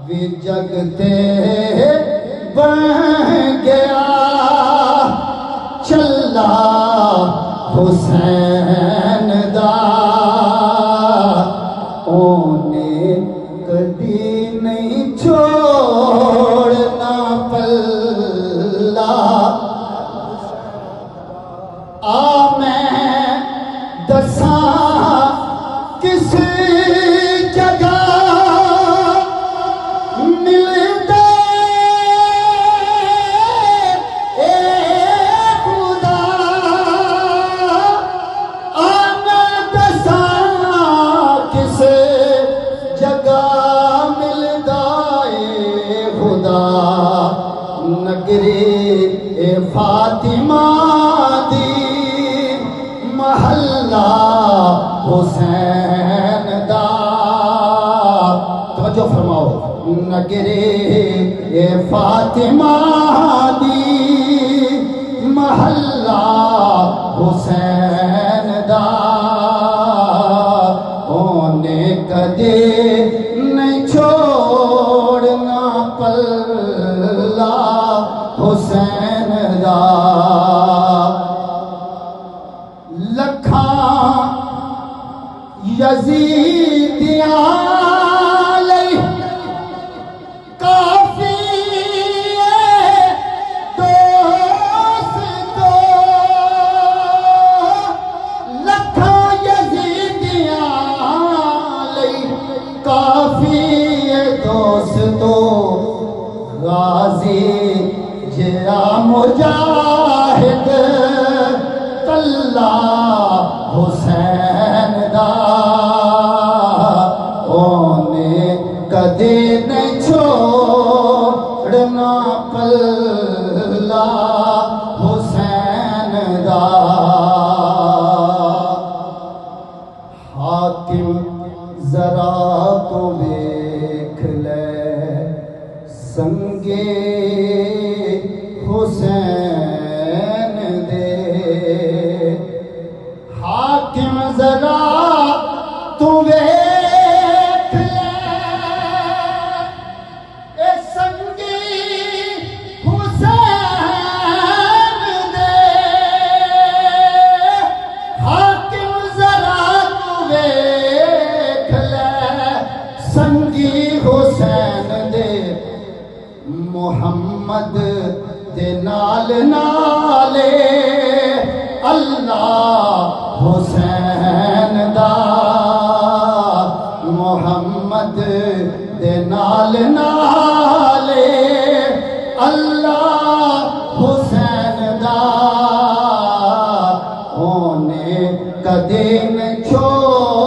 بھی جگتے بن گیا چلا حسین دا اونے کدی نہیں چھوڑنا پلا آ میں دساں کس جگہ ملتا اے خدا آ میں دساں کس جگہ ملتا اے خدا نگری اے فاطمہ دی محلہ حسین دا توجہ فرماؤ نگرے اے فاطمہ دی محلہ حسین دا اونے کدے نہیں چھوڑنا پلہ حسین دا لکھاں یزیدیاں لئی کافی دوستو لکھاں یزیدیاں لئی کافی دوستو غازی جیا مجاہد کلا حسین دا اونے کدے نہیں چھوڑنا پلہ حسین دا حاکم ذرا تو دیکھ لے سنگے حسین دے حاکم ذرا تو ویکھ لے اے سنگی حسین دے حاکم ذرا تو ویکھ لے سنگی حسین دے محمد دے نال نالے اللہ حسین دا محمد دے نال نالے اللہ حسین دا اونے کدے نہ چھوڑ